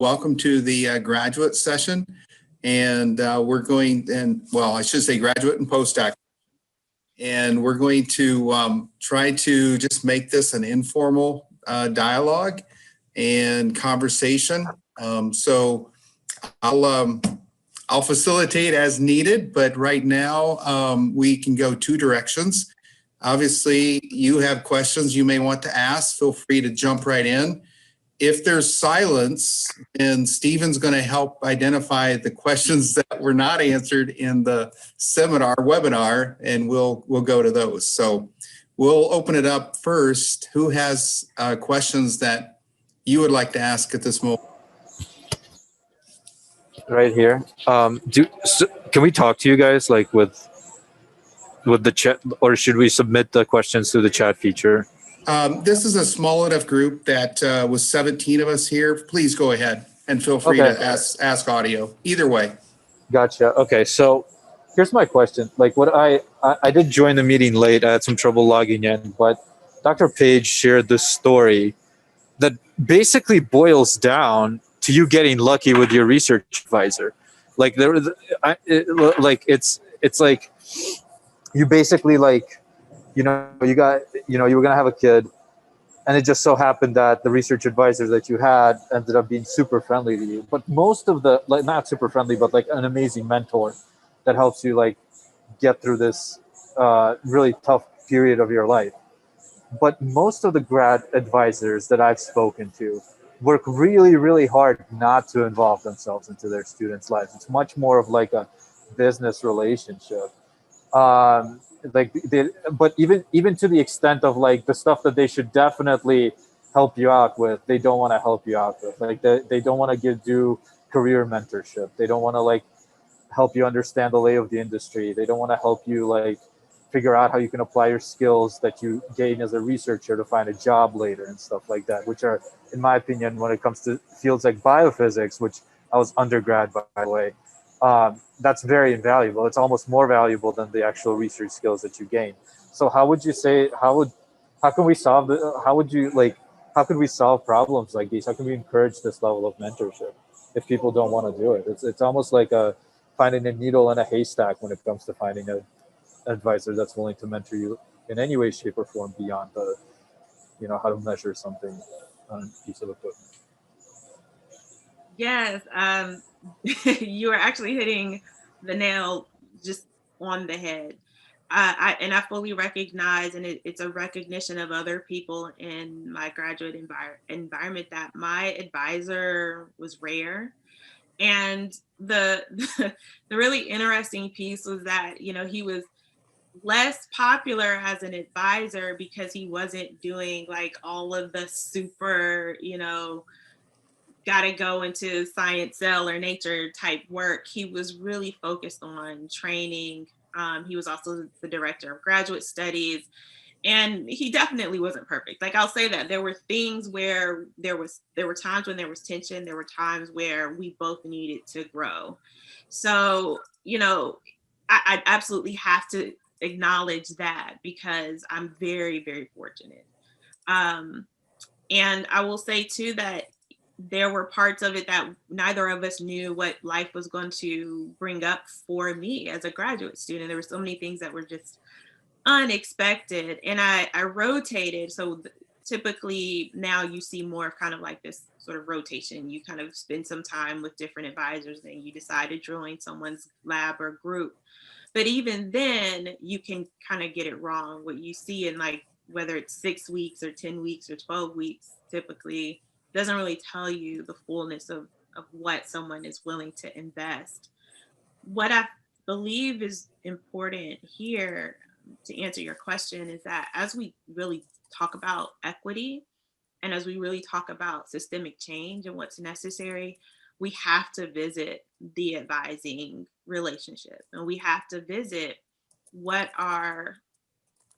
Welcome to the graduate session. And we're going, I should say graduate and postdoc. And we're going to try to just make this an informal dialogue and conversation. So I'll facilitate as needed, but right now we can go two directions. Obviously, you have questions you may want to ask. Feel free to jump right in. If there's silence, then Stephen's going to help identify the questions that were not answered in the webinar, and we'll go to those. So we'll open it up first. Who has questions that you would like to ask at this moment? Right here. Can we talk to you guys like with the chat, or should we submit the questions through the chat feature? This is a small enough group that was 17 of us here. Please go ahead and feel free to ask audio. Either way. Gotcha. Okay, so here's my question. Like, what I did join the meeting late. I had some trouble logging in, but Dr. Page shared this story that basically boils down to you getting lucky with your research advisor. Like it's like you basically you were gonna have a kid, and it just so happened that the research advisor that you had ended up being super friendly to you. But most of the not super friendly, but like an amazing mentor that helps you get through this really tough period of your life. But most of the grad advisors that I've spoken to work really, really hard not to involve themselves into their students' lives. It's much more of like a business relationship. But even to the extent of like the stuff that they should definitely help you out with, they don't want to help you out with. Like they don't want to do career mentorship. They don't want to help you understand the lay of the industry. They don't want to help you figure out how you can apply your skills that you gain as a researcher to find a job later and stuff like that, which are, in my opinion, when it comes to fields like biophysics, which I was undergrad, by the way, that's very invaluable. It's almost more valuable than the actual research skills that you gain. So how would you say, how could we solve problems like these? How can we encourage this level of mentorship if people don't want to do it? It's almost like finding a needle in a haystack when it comes to finding an advisor that's willing to mentor you in any way, shape, or form beyond how to measure something on a piece of equipment. Yes, you are actually hitting the nail just on the head. I fully recognize, and it's a recognition of other people in my graduate environment, that my advisor was rare. And the really interesting piece was that, he was less popular as an advisor because he wasn't doing all of the super, gotta go into science cell or nature type work. He was really focused on training. He was also the director of graduate studies, and he definitely wasn't perfect. I'll say that there were things where there were times when there was tension. There were times where we both needed to grow. So, I absolutely have to acknowledge that because I'm very, very fortunate. And I will say too that there were parts of it that neither of us knew what life was going to bring up for me as a graduate student. There were so many things that were just unexpected, and I rotated. So typically now you see more of kind of like this sort of rotation. You kind of spend some time with different advisors, and you decide to join someone's lab or group. But even then, you can kind of get it wrong. What you see in whether it's 6 weeks or 10 weeks or 12 weeks, typically doesn't really tell you the fullness of what someone is willing to invest. What I believe is important here, to answer your question, is that as we really talk about equity and as we really talk about systemic change and what's necessary, we have to visit the advising relationship, and we have to visit what are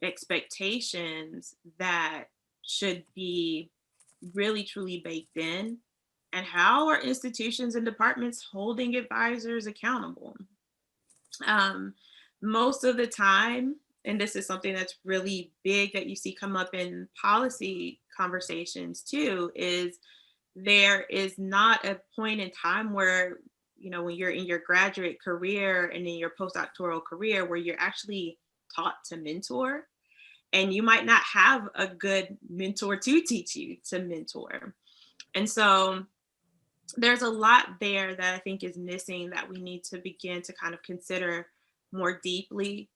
expectations that should be really truly baked in, and how are institutions and departments holding advisors accountable. Most of the time, and this is something that's really big that you see come up in policy conversations too, is there is not a point in time where, when you're in your graduate career and in your postdoctoral career, where you're actually taught to mentor, and you might not have a good mentor to teach you to mentor. And so there's a lot there that I think is missing that we need to begin to kind of consider more deeply.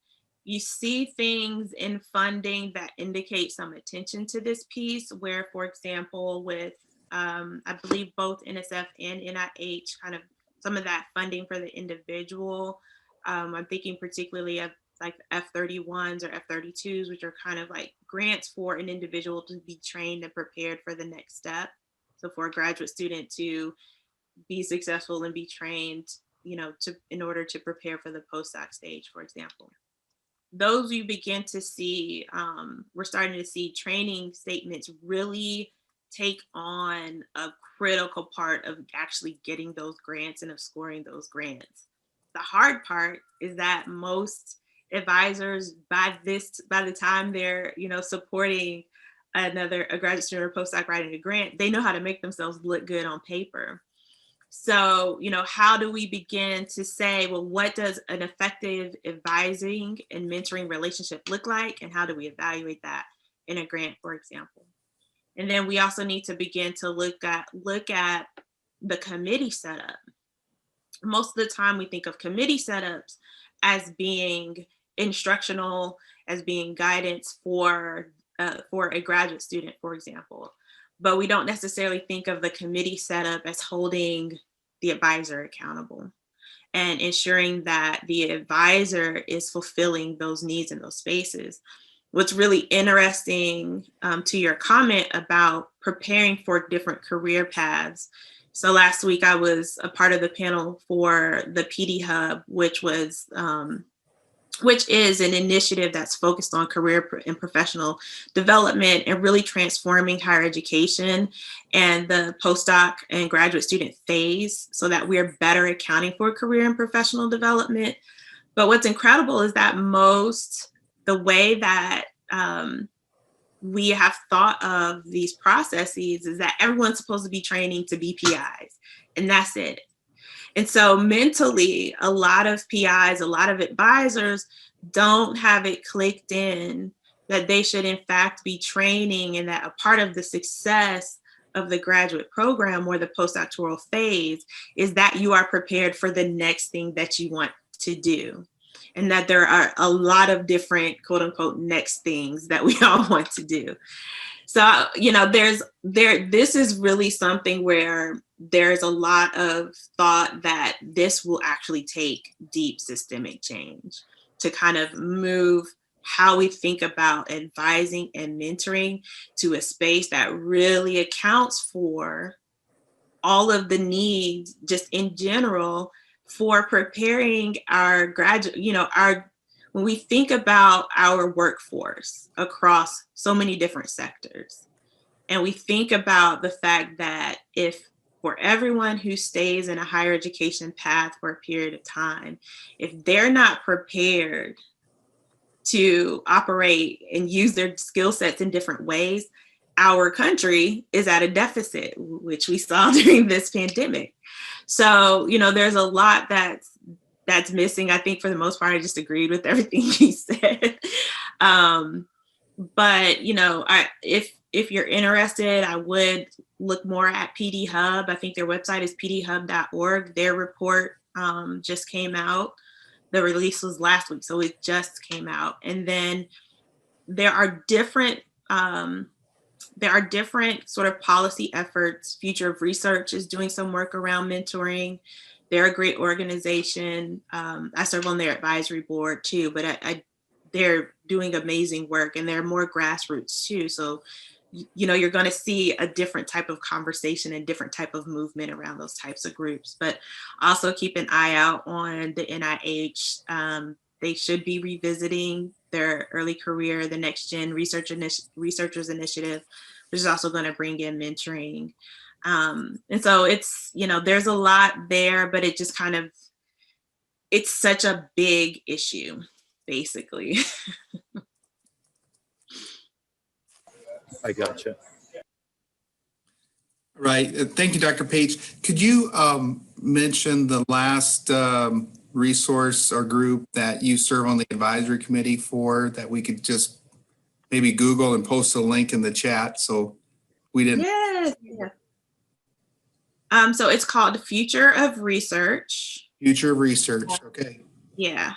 You see things in funding that indicate some attention to this piece, where, for example, with I believe both NSF and NIH, kind of some of that funding for the individual. I'm thinking particularly of like F-31s or F-32s, which are kind of like grants for an individual to be trained and prepared for the next step. So for a graduate student to be successful and be trained, in order to prepare for the postdoc stage, for example. Those you begin to see, we're starting to see training statements really take on a critical part of actually getting those grants and of scoring those grants. The hard part is that most advisors, by the time they're, supporting a graduate student or postdoc writing a grant, they know how to make themselves look good on paper. So, how do we begin to say, well, what does an effective advising and mentoring relationship look like? And how do we evaluate that in a grant, for example? And then we also need to begin to look at the committee setup. Most of the time we think of committee setups as being instructional, as being guidance for a graduate student, for example. But we don't necessarily think of the committee setup as holding the advisor accountable and ensuring that the advisor is fulfilling those needs in those spaces. What's really interesting to your comment about preparing for different career paths. So last week I was a part of the panel for the PD Hub, which is an initiative that's focused on career and professional development and really transforming higher education and the postdoc and graduate student phase so that we're better accounting for career and professional development. But what's incredible is that the way that we have thought of these processes is that everyone's supposed to be training to be PIs, and that's it. And so mentally, a lot of PIs, a lot of advisors don't have it clicked in that they should in fact be training, and that a part of the success of the graduate program or the postdoctoral phase is that you are prepared for the next thing that you want to do. And that there are a lot of different quote unquote next things that we all want to do. So, this is really something where there's a lot of thought that this will actually take deep systemic change to kind of move how we think about advising and mentoring to a space that really accounts for all of the needs just in general for preparing our graduate, when we think about our workforce across so many different sectors, and we think about the fact that if for everyone who stays in a higher education path for a period of time, if they're not prepared to operate and use their skill sets in different ways, our country is at a deficit, which we saw during this pandemic. So, there's a lot that's missing. I think for the most part, I just agreed with everything he said. But, if you're interested, I would look more at PD Hub. I think their website is pdhub.org. Their report just came out. The release was last week, so it just came out. And then there are different sort of policy efforts. Future of Research is doing some work around mentoring. They're a great organization. I serve on their advisory board too, but they're doing amazing work, and they're more grassroots too. So, you're going to see a different type of conversation and different type of movement around those types of groups. But also keep an eye out on the NIH. They should be revisiting their early career, the Next Gen Researchers Initiative, which is also going to bring in mentoring. And so it's, there's a lot there, but it just it's such a big issue, basically. I gotcha. Right. Thank you, Dr. Page. Could you mention the last resource or group that you serve on the advisory committee for, that we could just maybe Google and post a link in the chat so we didn't? Yes. Yes. So it's called Future of Research. Future of Research. Okay. Yeah.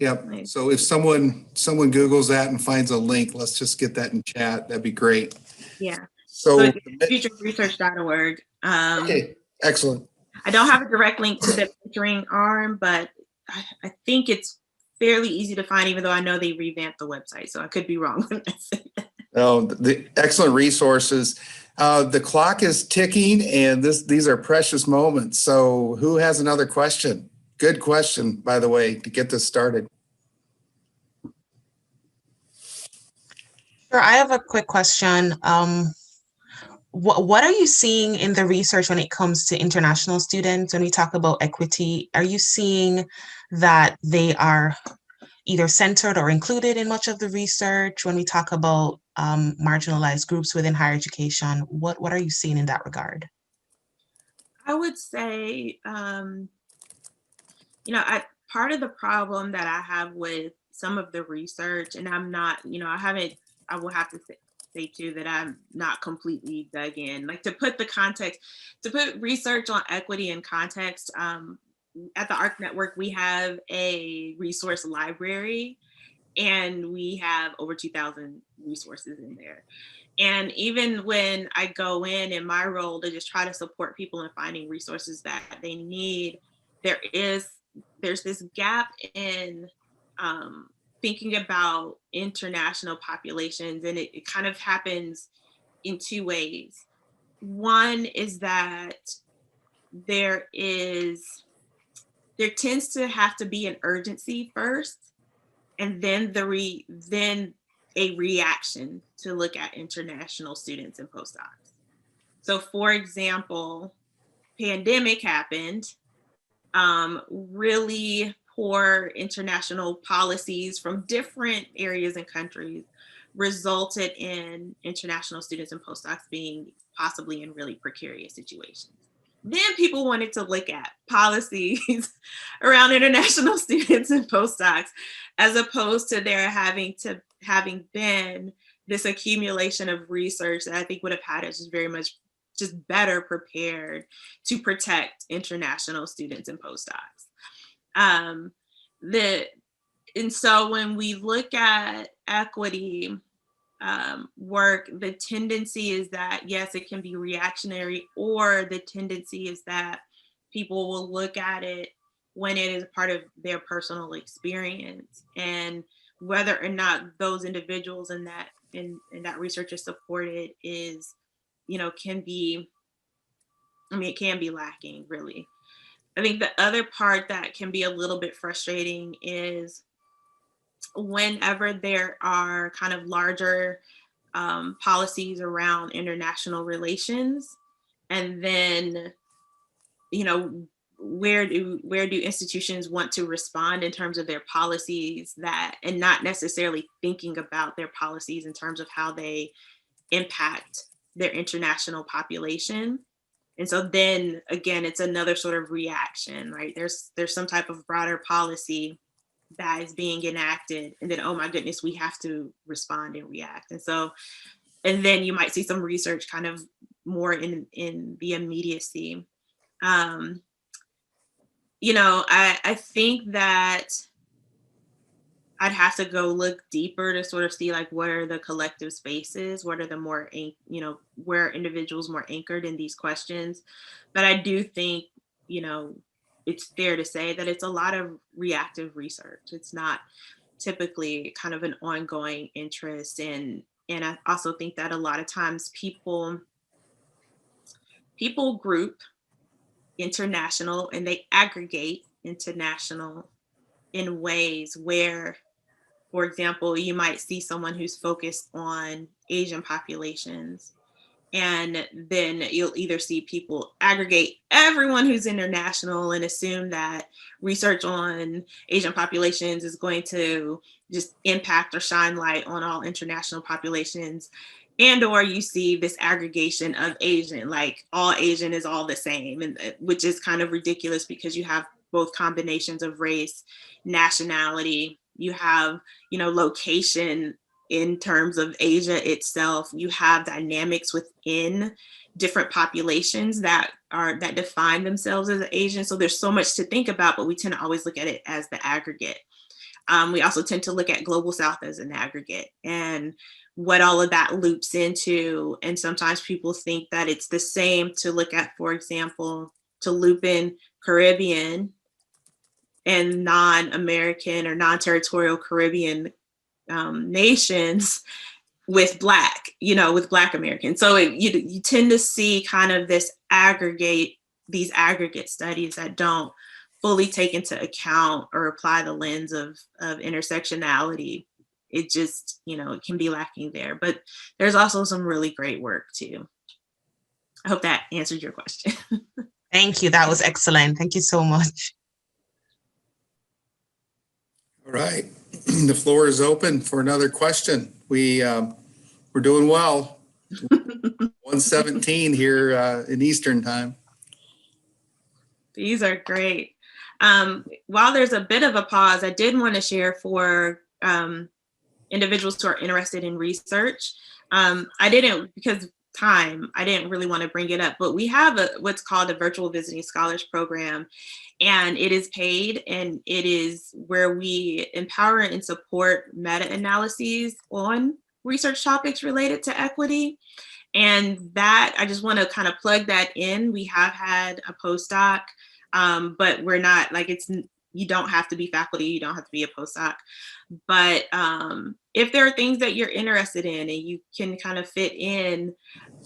Yep. Nice. So if someone Googles that and finds a link, let's just get that in chat. That'd be great. Yeah. So it's futureresearch.org. okay, excellent. I don't have a direct link to the mentoring arm, but I think it's fairly easy to find, even though I know they revamped the website, so I could be wrong when I say that. Oh, the excellent resources. The clock is ticking, and these are precious moments. So who has another question? Good question, by the way, to get this started. Sure, I have a quick question. What are you seeing in the research when it comes to international students? When we talk about equity, are you seeing that they are either centered or included in much of the research? When we talk about marginalized groups within higher education, what are you seeing in that regard? I would say, part of the problem that I have with some of the research, and I'm not, I will have to say too that I'm not completely dug in. Like, to put research on equity in context, at the ARC Network, we have a resource library, and we have over 2,000 resources in there. And even when I go in my role to just try to support people in finding resources that they need, there's this gap in thinking about international populations, and it kind of happens in two ways. One is that there tends to have to be an urgency first, and then a reaction to look at international students and postdocs. So for example, pandemic happened, really poor international policies from different areas and countries resulted in international students and postdocs being possibly in really precarious situations. Then people wanted to look at policies around international students and postdocs, as opposed to there having been this accumulation of research that I think would have had us just very much just better prepared to protect international students and postdocs. And so when we look at equity work, the tendency is that, yes, it can be reactionary, or the tendency is that people will look at it when it is part of their personal experience, and whether or not those individuals in that research is supported is, can be, it can be lacking, really. I think the other part that can be a little bit frustrating is whenever there are kind of larger policies around international relations, and then, where do institutions want to respond in terms of their policies, and not necessarily thinking about their policies in terms of how they impact their international population. And so then again, it's another sort of reaction, right? There's some type of broader policy that is being enacted, and then, oh my goodness, we have to respond and react. And then you might see some research kind of more in the immediacy. I think that I'd have to go look deeper to sort of see, like, what are the collective spaces, what are the more, where individuals more anchored in these questions. But I do think, it's fair to say that it's a lot of reactive research. It's not typically kind of an ongoing interest. And I also think that a lot of times people group international and they aggregate international in ways where, for example, you might see someone who's focused on Asian populations, and then you'll either see people aggregate everyone who's international and assume that research on Asian populations is going to just impact or shine light on all international populations. and or you see this aggregation of Asian, like all Asian is all the same, and which is kind of ridiculous because you have both combinations of race, nationality, you have, you know, location in terms of Asia itself, you have dynamics within different populations that define themselves as Asian. So there's so much to think about, but we tend to always look at it as the aggregate. We also tend to look at Global South as an aggregate and what all of that loops into. And sometimes people think that it's the same to look at, for example, to loop in Caribbean and non-American or non-territorial Caribbean nations with Black, you know, with Black Americans. So you tend to see kind of these aggregate studies that don't fully take into account or apply the lens of intersectionality. It just, you know, it can be lacking there, but there's also some really great work too. I hope that answered your question. Thank you. That was excellent. Thank you so much. All right. The floor is open for another question. We're doing well. 1:17 here in Eastern time. These are great. While there's a bit of a pause, I did want to share for individuals who are interested in research. I didn't really want to bring it up, but we have what's called a virtual visiting scholars program, and it is paid, and it is where we empower and support meta-analyses on research topics related to equity. And that, I just want to kind of plug that in. We have had a postdoc, but we're not like, you don't have to be faculty, you don't have to be a postdoc. But if there are things that you're interested in and you can kind of fit in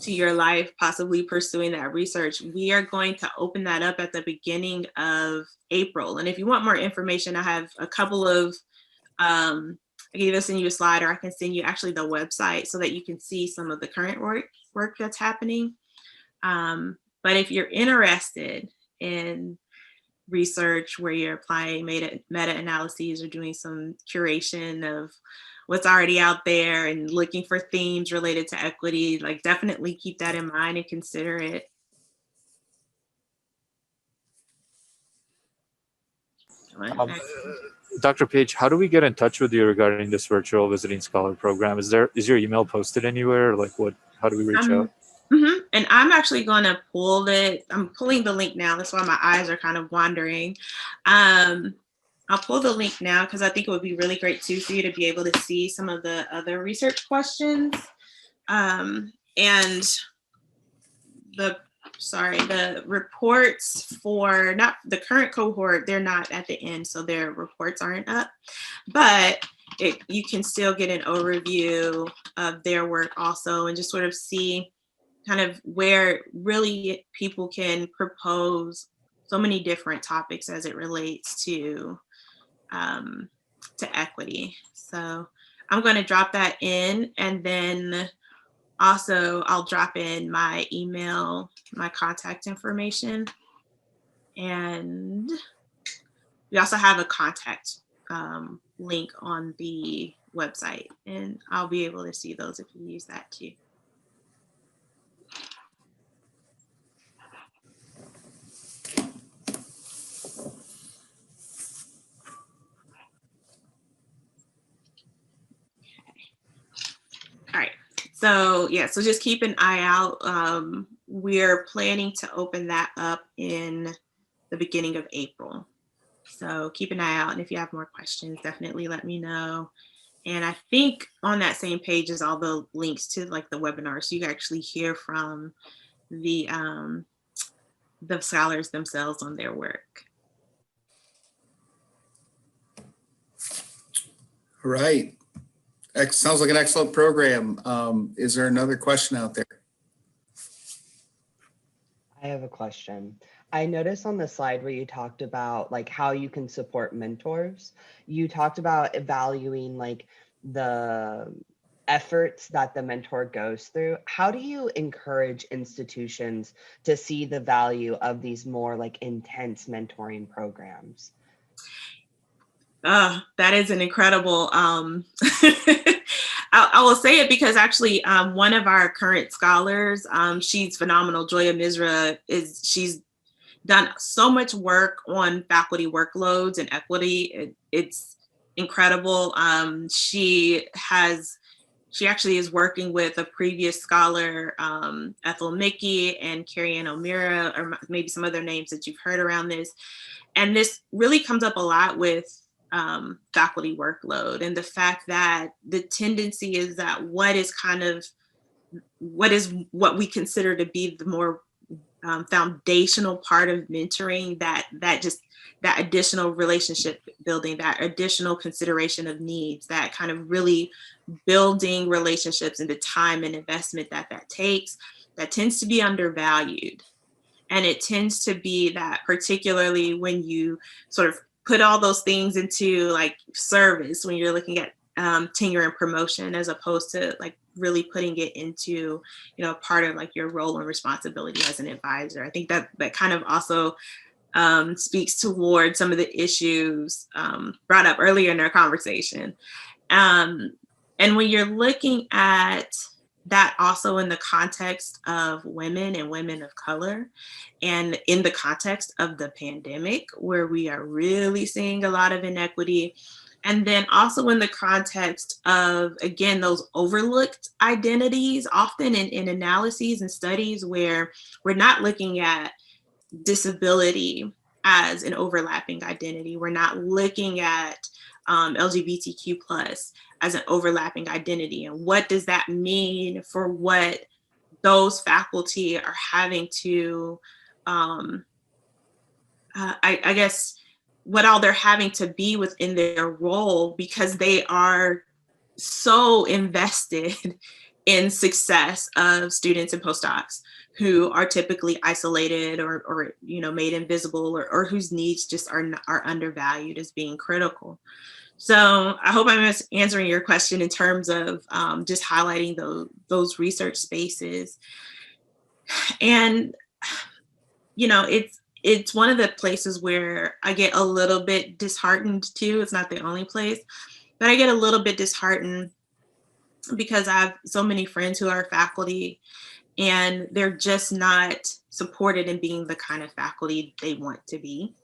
to your life, possibly pursuing that research, we are going to open that up at the beginning of April. And if you want more information, I have a couple of, I can either send you a slide or I can send you actually the website so that you can see some of the current work that's happening. But if you're interested in research where you're applying meta-analyses or doing some curation of what's already out there and looking for themes related to equity, like definitely keep that in mind and consider it. Dr. Page, how do we get in touch with you regarding this virtual visiting scholar program? Is your email posted anywhere? Like how do we reach out? Mm-hmm. And I'm actually going to I'm pulling the link now. That's why my eyes are kind of wandering. I'll pull the link now because I think it would be really great too for you to be able to see some of the other research questions. And the reports for not the current cohort, they're not at the end, so their reports aren't up, but you can still get an overview of their work also and just sort of see kind of where really people can propose so many different topics as it relates to equity. So I'm going to drop that in, and then also I'll drop in my email, my contact information, and we also have a contact link on the website, and I'll be able to see those if you use that too. All right, so yeah, so just keep an eye out. We're planning to open that up in the beginning of April. So keep an eye out, and if you have more questions, definitely let me know. And I think on that same page is all the links to like the webinar, so you can actually hear from the scholars themselves on their work. All right. Sounds like an excellent program. Is there another question out there? I have a question. I noticed on the slide where you talked about like how you can support mentors, you talked about evaluating like the efforts that the mentor goes through. How do you encourage institutions to see the value of these more like intense mentoring programs? That is an incredible I will say it because actually one of our current scholars, she's phenomenal. Joya Misra she's done so much work on faculty workloads and equity. It's incredible. She actually is working with a previous scholar, Ethel Mickey and Carrie Ann O'Meara, or maybe some other names that you've heard around this. And this really comes up a lot with faculty workload, and the fact that the tendency is that what we consider to be the more foundational part of mentoring, that additional relationship building, that additional consideration of needs, that kind of really building relationships and the time and investment that takes, that tends to be undervalued. And it tends to be that, particularly when you sort of put all those things into like service, when you're looking at tenure and promotion, as opposed to like really putting it into, part of like your role and responsibility as an advisor. I think that kind of also speaks toward some of the issues brought up earlier in our conversation. And when you're looking at that also in the context of women and women of color, and in the context of the pandemic, where we are really seeing a lot of inequity, and then also in the context of, again, those overlooked identities, often in analyses and studies where we're not looking at disability as an overlapping identity. We're not looking at LGBTQ plus as an overlapping identity. And what does that mean for what those faculty are having to, I guess, what all they're having to be within their role, because they are so invested in success of students and postdocs who are typically isolated or made invisible, or whose needs just are undervalued as being critical. So I hope I'm answering your question in terms of just highlighting those research spaces. And, it's one of the places where I get a little bit disheartened too. It's not the only place, but I get a little bit disheartened because I have so many friends who are faculty, and they're just not supported in being the kind of faculty they want to be.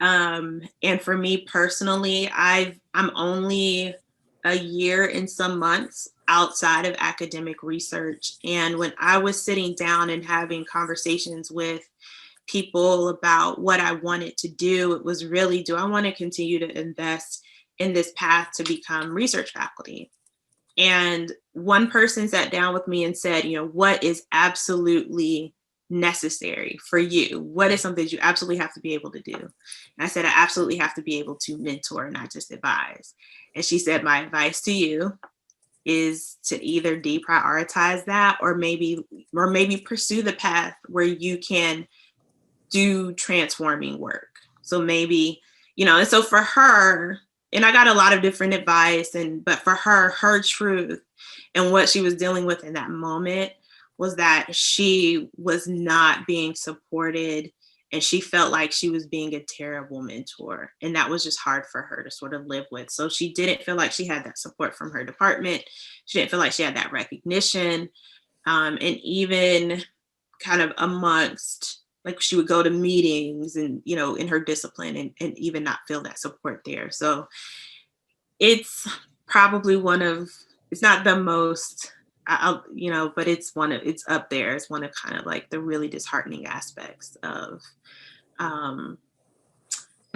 And for me personally, I'm only a year and some months outside of academic research. And when I was sitting down and having conversations with people about what I wanted to do, it was really, do I want to continue to invest in this path to become research faculty? And one person sat down with me and said, what is absolutely necessary for you? What is something you absolutely have to be able to do? And I said, I absolutely have to be able to mentor, not just advise. And she said, my advice to you is to either deprioritize that, or maybe pursue the path where you can do transforming work. So maybe, and so for her, and I got a lot of different advice, but for her truth and what she was dealing with in that moment was that she was not being supported, and she felt like she was being a terrible mentor. And that was just hard for her to sort of live with. So she didn't feel like she had that support from her department. She didn't feel like she had that recognition. And even kind of amongst, like, she would go to meetings and, in her discipline, and even not feel that support there. So it's probably it's not the most, but it's up there. It's one of kind of like the really disheartening aspects of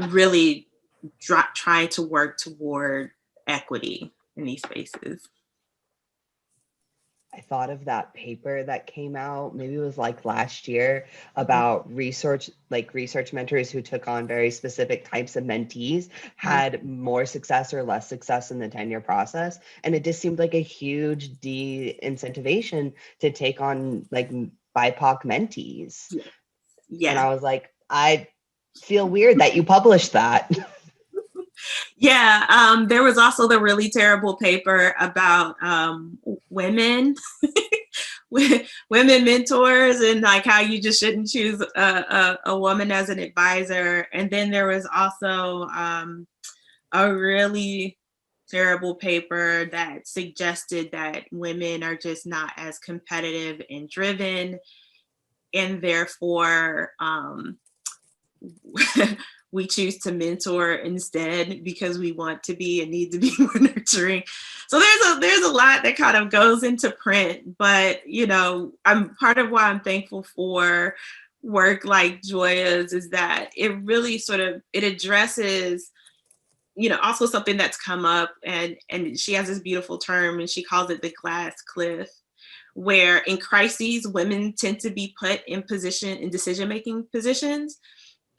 really trying to work toward equity in these spaces. I thought of that paper that came out, maybe it was like last year, about research mentors who took on very specific types of mentees had more success or less success in the tenure process. And it just seemed like a huge de-incentivation to take on like BIPOC mentees. Yeah. And I was like, I feel weird that you published that. Yeah, there was also the really terrible paper about women mentors, and like how you just shouldn't choose a woman as an advisor. And then there was also a really terrible paper that suggested that women are just not as competitive and driven, and therefore we choose to mentor instead because we want to be and need to be more nurturing. So there's a lot that kind of goes into print, but I'm part of why I'm thankful for work like Joya's is that it really it addresses also something that's come up, and she has this beautiful term and she calls it the glass cliff, where in crises women tend to be put in decision-making positions,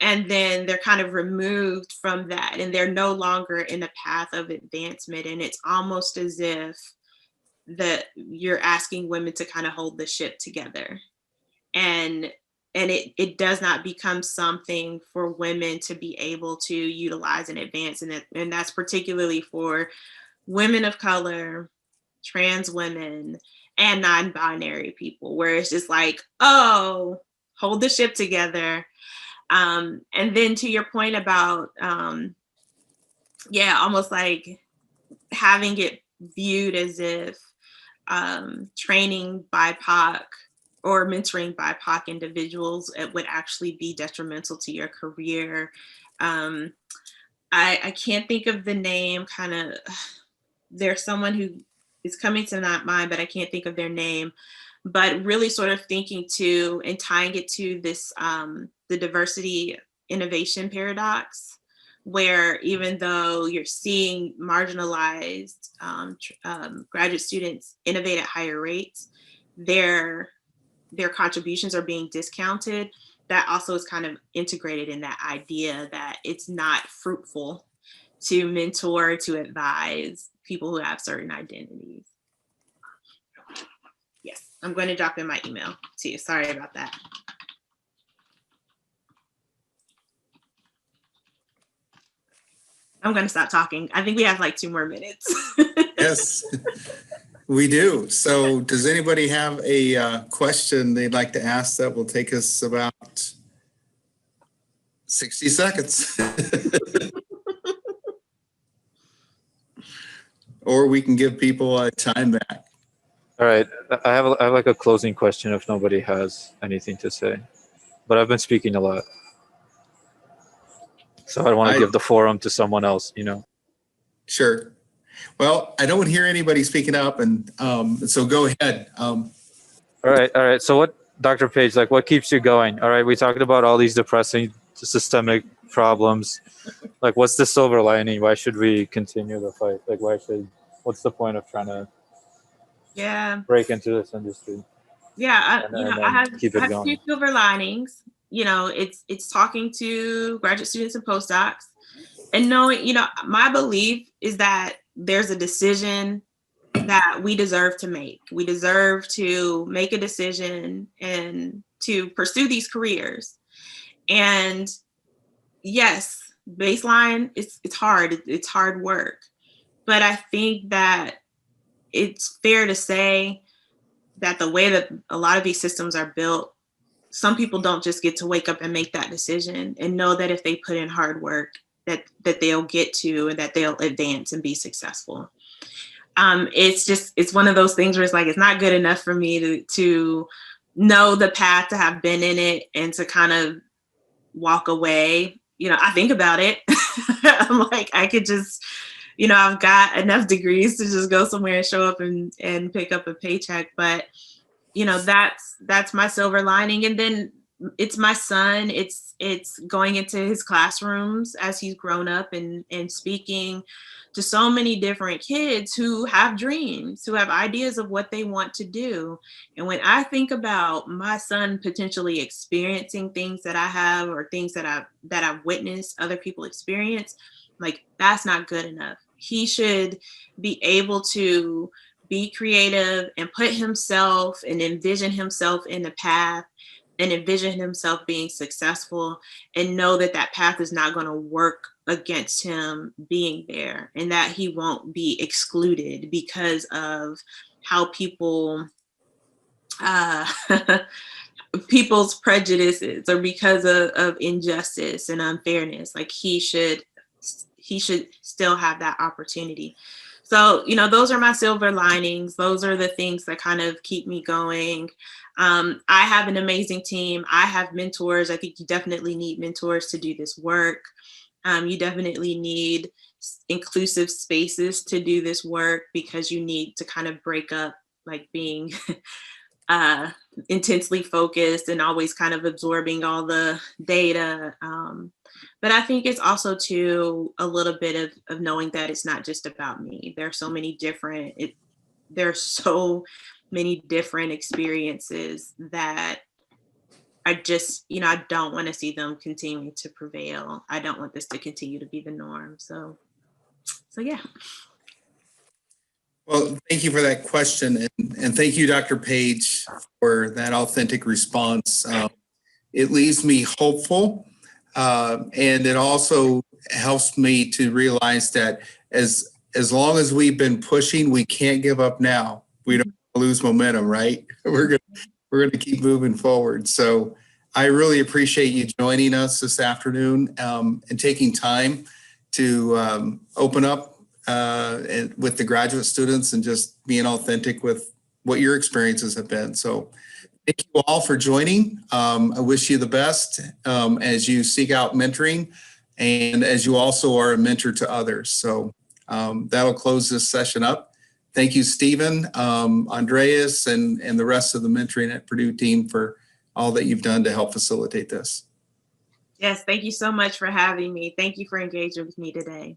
and then they're kind of removed from that and they're no longer in a path of advancement, and it's almost as if that you're asking women to kind of hold the ship together, and it does not become something for women to be able to utilize and advance, and that's particularly for women of color, trans women, and non-binary people, where it's just like, oh, hold the ship together. And then to your point about, almost like having it viewed as if training BIPOC or mentoring BIPOC individuals, it would actually be detrimental to your career. I can't think of the name, there's someone who is coming to that mind, but I can't think of their name, but really sort of thinking to and tying it to this, the diversity innovation paradox, where even though you're seeing marginalized graduate students innovate at higher rates, their contributions are being discounted. That also is kind of integrated in that idea that it's not fruitful to mentor, to advise people who have certain identities. Yes, I'm going to drop in my email to you. Sorry about that. I'm going to stop talking. I think we have like 2 more minutes. Yes, we do. So does anybody have a question they'd like to ask that will take us about 60 seconds? Or we can give people time back. All right, I have like a closing question if nobody has anything to say, but I've been speaking a lot, so I want to give the forum to someone else. Sure. Well, I don't hear anybody speaking up, and so go ahead. All right. So what, Dr. Page, like what keeps you going? All right, we talked about all these depressing systemic problems. Like, what's the silver lining? Why should we continue the fight? Like, what's the point of trying to break into this industry? I have 2 silver linings. It's talking to graduate students and postdocs and knowing, my belief is that there's a decision that we deserve to make. We deserve to make a decision and to pursue these careers. And yes, baseline, it's hard. It's hard work. But I think that it's fair to say that the way that a lot of these systems are built, some people don't just get to wake up and make that decision and know that if they put in hard work, that they'll get to and that they'll advance and be successful. It's one of those things where it's like, it's not good enough for me to know the path, to have been in it and to kind of walk away. I think about it. I'm like, I could just, I've got enough degrees to just go somewhere and show up and pick up a paycheck. But, that's my silver lining. And then it's my son. It's going into his classrooms as he's grown up and speaking to so many different kids who have dreams, who have ideas of what they want to do. And when I think about my son potentially experiencing things that I have, or things that I've witnessed other people experience, like, that's not good enough. He should be able to be creative and put himself and envision himself in the path and envision himself being successful, and know that that path is not going to work against him being there, and that he won't be excluded because of how people's prejudices, or because of injustice and unfairness. Like, he should he should still have that opportunity. So, you know, those are my silver linings. Those are the things that kind of keep me going. I have an amazing team. I have mentors. I think you definitely need mentors to do this work. You definitely need inclusive spaces to do this work, because you need to kind of break up like being intensely focused and always kind of absorbing all the data. But I think it's also too a little bit of knowing that it's not just about me. There are so many different experiences that I just, you know, I don't want to see them continue to prevail. I don't want this to continue to be the norm. So yeah. Well, thank you for that question. And thank you, Dr. Page, for that authentic response. It leaves me hopeful. And it also helps me to realize that as long as we've been pushing, we can't give up now. We don't lose momentum, right? We're going to keep moving forward. So I really appreciate you joining us this afternoon and taking time to open up with the graduate students and just being authentic with what your experiences have been. So thank you all for joining. I wish you the best as you seek out mentoring and as you also are a mentor to others. So that'll close this session up. Thank you, Stephen, Andreas, and the rest of the Mentoring at Purdue team for all that you've done to help facilitate this. Yes, thank you so much for having me. Thank you for engaging with me today.